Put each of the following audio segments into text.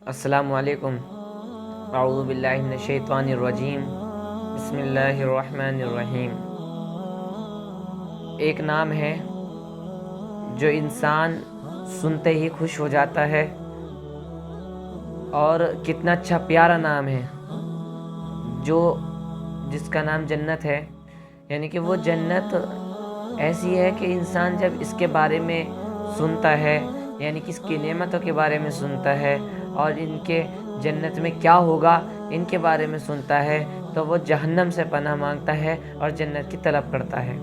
السلام علیکم۔ اعوذ باللہ من الشیطان الرجیم، بسم اللہ الرحمن الرحیم۔ ایک نام ہے جو انسان سنتے ہی خوش ہو جاتا ہے، اور کتنا اچھا پیارا نام ہے، جس کا نام جنت ہے۔ یعنی کہ وہ جنت ایسی ہے کہ انسان جب اس کے بارے میں سنتا ہے، یعنی کہ اس کی نعمتوں کے بارے میں سنتا ہے اور ان کے جنت میں کیا ہوگا ان کے بارے میں سنتا ہے، تو وہ جہنم سے پناہ مانگتا ہے اور جنت کی طلب کرتا ہے۔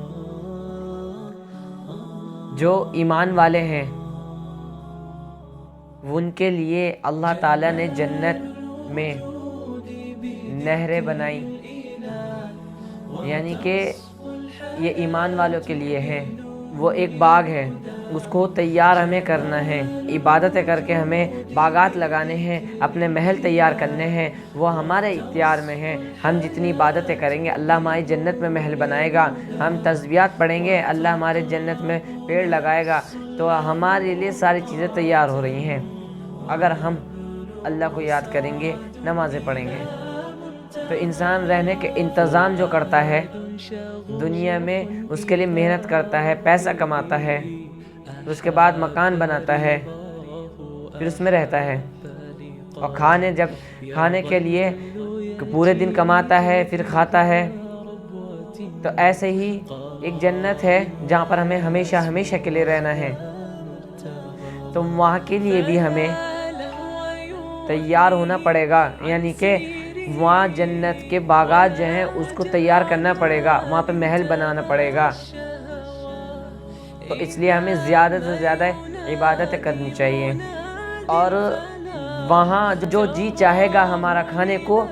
جو ایمان والے ہیں ان کے لیے اللہ تعالیٰ نے جنت میں نہریں بنائی، یعنی کہ یہ ایمان والوں کے لیے ہے۔ وہ ایک باغ ہے، اس کو تیار ہمیں کرنا ہے، عبادتیں کر کے ہمیں باغات لگانے ہیں، اپنے محل تیار کرنے ہیں، وہ ہمارے اختیار میں ہیں۔ ہم جتنی عبادتیں کریں گے اللہ ہماری جنت میں محل بنائے گا، ہم تسبیحات پڑھیں گے اللہ ہمارے جنت میں پیڑ لگائے گا، تو ہمارے لیے ساری چیزیں تیار ہو رہی ہیں۔ اگر ہم اللہ کو یاد کریں گے، نمازیں پڑھیں گے، تو انسان رہنے کے انتظام جو کرتا ہے دنیا میں، اس کے لیے محنت کرتا ہے، پیسہ کماتا ہے، اس کے بعد مکان بناتا ہے، پھر اس میں رہتا ہے، اور کھانے کے لیے پورے دن کماتا ہے پھر کھاتا ہے۔ تو ایسے ہی ایک جنت ہے جہاں پر ہمیں ہمیشہ ہمیشہ کے لیے رہنا ہے، تو وہاں کے لیے بھی ہمیں تیار ہونا پڑے گا، یعنی کہ وہاں جنت کے باغات جو ہیں اس کو تیار کرنا پڑے گا، وہاں پہ محل بنانا پڑے گا۔ تو اس لیے ہمیں زیادہ سے زیادہ عبادتیں کرنی چاہیے، اور وہاں جو جی چاہے گا ہمارا کھانے کو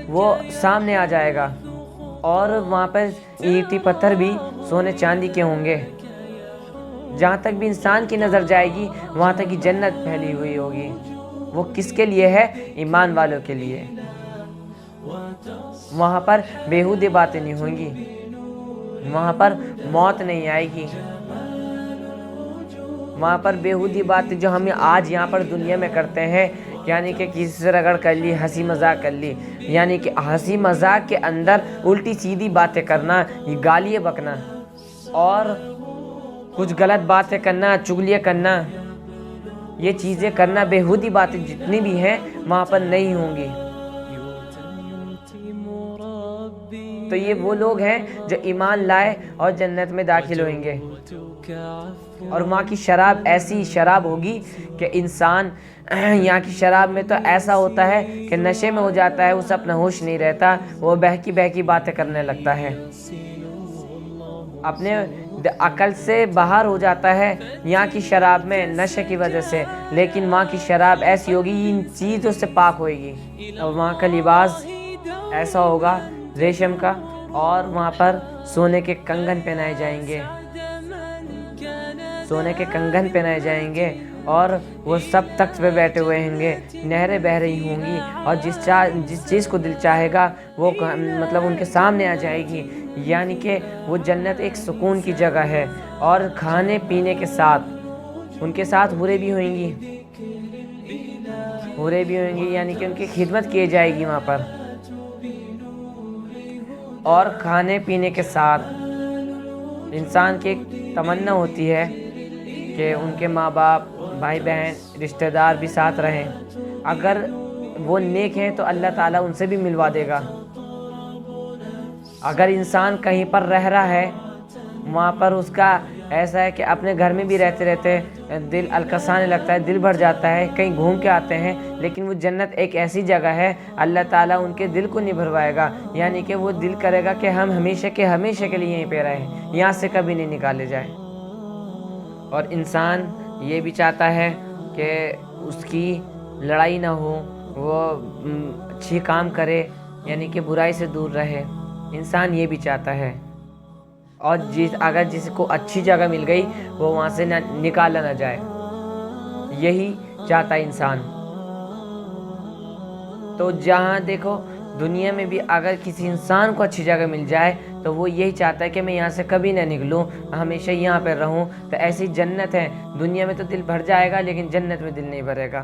وہ سامنے آ جائے گا، اور وہاں پر اینٹی پتھر بھی سونے چاندی کے ہوں گے۔ جہاں تک بھی انسان کی نظر جائے گی وہاں تک ہی جنت پھیلی ہوئی ہوگی۔ وہ کس کے لیے ہے؟ ایمان والوں کے لیے۔ وہاں پر بیہودی باتیں نہیں ہوں گی، وہاں پر موت نہیں آئے گی، وہاں پر بیہودی باتیں جو ہم آج یہاں پر دنیا میں کرتے ہیں، یعنی کہ کسی سے رگڑ کر لی، ہنسی مذاق کر لی، یعنی کہ ہنسی مذاق کے اندر الٹی سیدھی باتیں کرنا، گالیاں بکنا اور کچھ غلط باتیں کرنا، چغلیاں کرنا، یہ چیزیں کرنا، بیہودی باتیں جتنی بھی ہیں وہاں پر نہیں ہوں گی۔ تو یہ وہ لوگ ہیں جو ایمان لائے اور جنت میں داخل ہوئیں گے، اور وہاں کی شراب ایسی شراب ہوگی کہ انسان یہاں کی شراب میں تو ایسا ہوتا ہے کہ نشے میں ہو جاتا ہے، اسے اپنا ہوش نہیں رہتا، وہ بہکی بہکی باتیں کرنے لگتا ہے، اپنے عقل سے باہر ہو جاتا ہے یہاں کی شراب میں نشے کی وجہ سے۔ لیکن وہاں کی شراب ایسی ہوگی ان چیزوں سے پاک ہوئے گی، اور وہاں کا لباس ایسا ہوگا ریشم کا، اور وہاں پر سونے کے کنگن پہنائے جائیں گے، سونے کے کنگن پہنائے جائیں گے، اور وہ سب تخت پہ بیٹھے ہوئے ہوں گے، نہریں بہہ رہی ہوں گی، اور جس چیز کو دل چاہے گا وہ مطلب ان کے سامنے آ جائے گی۔ یعنی کہ وہ جنت ایک سکون کی جگہ ہے، اور کھانے پینے کے ساتھ ان کے ساتھ حوریں بھی ہوئیں گی، حوریں بھی ہوئیں گی، یعنی کہ ان کی خدمت کی جائے گی وہاں پر۔ اور کھانے پینے کے ساتھ انسان کی ایک تمنا ہوتی ہے کہ ان کے ماں باپ، بھائی بہن، رشتہ دار بھی ساتھ رہیں۔ اگر وہ نیک ہیں تو اللہ تعالیٰ ان سے بھی ملوا دے گا۔ اگر انسان کہیں پر رہ رہا ہے وہاں پر اس کا ایسا ہے کہ اپنے گھر میں بھی رہتے رہتے دل الکسانے لگتا ہے، دل بھر جاتا ہے، کہیں گھوم کے آتے ہیں، لیکن وہ جنت ایک ایسی جگہ ہے اللہ تعالیٰ ان کے دل کو نہیں بھروائے گا، یعنی کہ وہ دل کرے گا کہ ہم ہمیشہ کے لیے یہیں پہ رہیں، یہاں سے کبھی نہیں نکالے جائیں۔ اور انسان یہ بھی چاہتا ہے کہ اس کی لڑائی نہ ہو، وہ اچھی کام کرے، یعنی کہ برائی سے دور رہے، انسان یہ بھی چاہتا ہے۔ اور اگر جس کو اچھی جگہ مل گئی وہ وہاں سے نکالا نہ جائے، یہی چاہتا ہے انسان۔ تو جہاں دیکھو دنیا میں بھی اگر کسی انسان کو اچھی جگہ مل جائے تو وہ یہی چاہتا ہے کہ میں یہاں سے کبھی نہ نکلوں، ہمیشہ یہاں پہ رہوں۔ تو ایسی جنت ہے، دنیا میں تو دل بھر جائے گا لیکن جنت میں دل نہیں بھرے گا۔